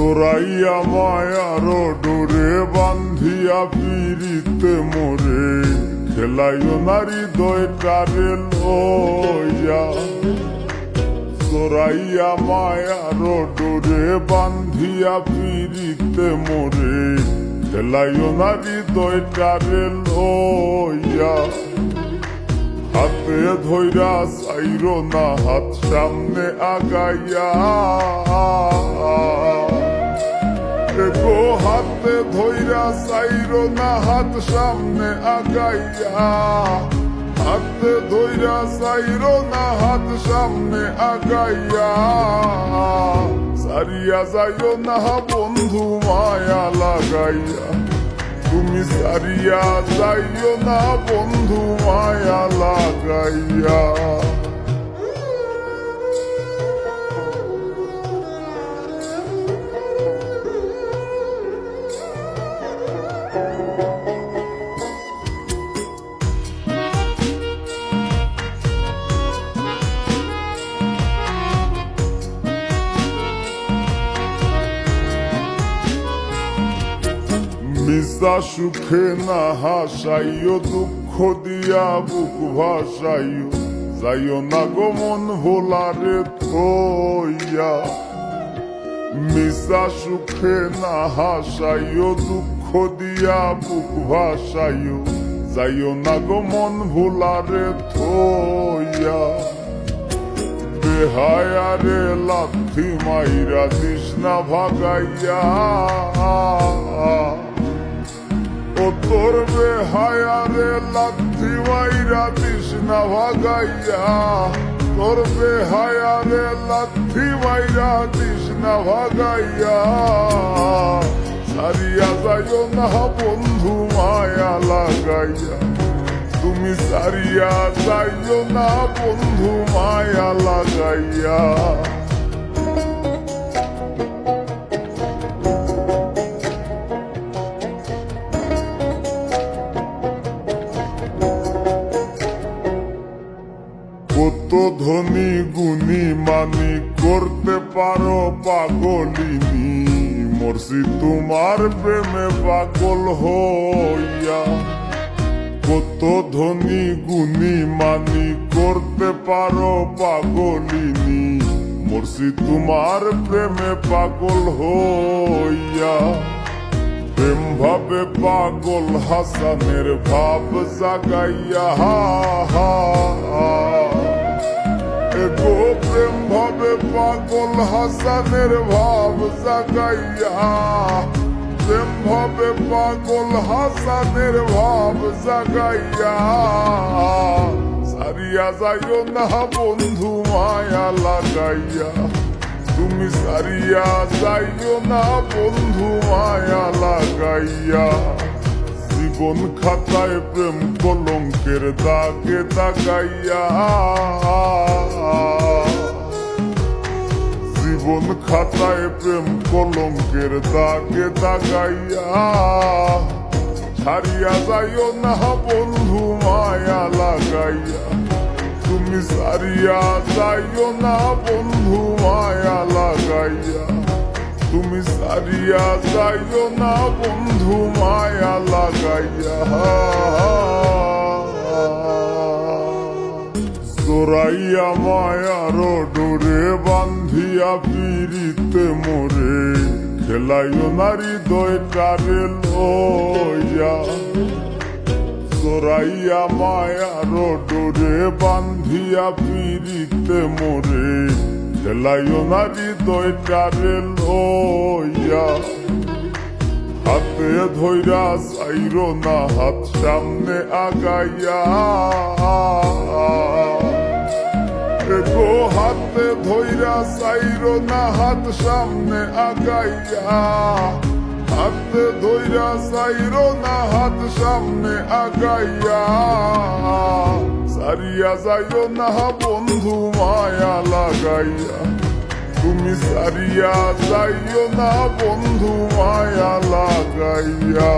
জড়াইয়া মায়ার ডোরে বান্ধিয়া পিরিতে মোরে খেলাইও নারী দয়টারে লইয়া। জড়াইয়া মায়ার ডোরে বান্ধিয়া পিরিতে মোরে খেলাইও নারী দয়টারে লইয়া। হাতে ধইরা চাইরো না হাত সামনে আগাইয়া। গো হাতে ধইরা চাইরো না হাত সামনে আগাইয়া। হাতে ধইরা চাইরো না হাত সামনে আগাইয়া। সারিয়া যাইও না বন্ধু মায়া লাগাইয়া। তুমি সারিয়া যাইও না বন্ধু মায়া লাগাইয়া। মিশা সুখে না হাসাইও দুঃখ দিয়া বুক ভাসাইও। যাইও না গো মন ভোলারে থইয়া। মিশা সুখে না হাসাইও দুঃখ দিয়া বুক ভাসাইও। যাইও না গো মন ভোলারে থইয়া। বেহায়ারে লাথি মাইরা দিস না ভাগাইয়া। ও তোর বেহায়ারে লাথি মাইরা দিস না ভাগাইয়া। তোর বেহায়ারে লাথি মাইরা দিস না ভাগাইয়া। সারিয়া যাইও না বন্ধু মায়া লাগাইয়া। তুমি সারিয়া যাইও না বন্ধু মায়া লাগাইয়া। কত ধনী গুণী মানি করতে পারো পাগলিনী। মরছি তোমার প্রেমে পাগল হইয়া। কত ধনী গুণী মানি করতে পারো পাগলিনী। মরছি তোমার প্রেমে পাগল হইয়া। প্রেম ভাবে পাগল হাসানের ভাব জাগাইয়া। গো প্রেম ভাবে পাগল হাসানের ভাব জাগাইয়া। প্রেম ভাবে পাগল হাসানের ভাব জাগাইয়া। সারিয়া যাইও না বন্ধু মায়া লাগাইয়া। তুমি সারিয়া যাইও না বন্ধু মায়া লাগাইয়া। জীবন খাতায় প্রেম কলঙ্কের দাগে দাগাইয়া। জীবন খাতায় প্রেম কলঙ্কের দাগে দাগাইয়া। ছাড়িয়া যাইও না বন্ধু মায়া লাগাইয়া। তুমি সারিয়া যাইও না বন্ধু মায়া লাগাইয়া। তুমি সারিয়া যাইও না বন্ধু মায়া লাগাইয়া। জড়াইয়া মায়ার ডোরে বান্ধিয়া পিরিতে মোরে খেলাইও নারী দয়টারে লইয়া। জড়াইয়া মায়ার ডোরে বান্ধিয়া পিরিতে মোরে খেলাইও নারী দয়টারে লইয়া। হাতে ধইরা চাইরো না হাত সামনে আগাইয়া। গো হাতে ধইরা চাইরো না হাত সামনে আগাইয়া। হাতে ধইরা চাইরো না হাত সামনে আগাইয়া। সারিয়া যাইও না বন্ধু মায়া লাগাইয়া। তুমি সারিয়া যাইও না বন্ধু মায়া লাগাইয়া।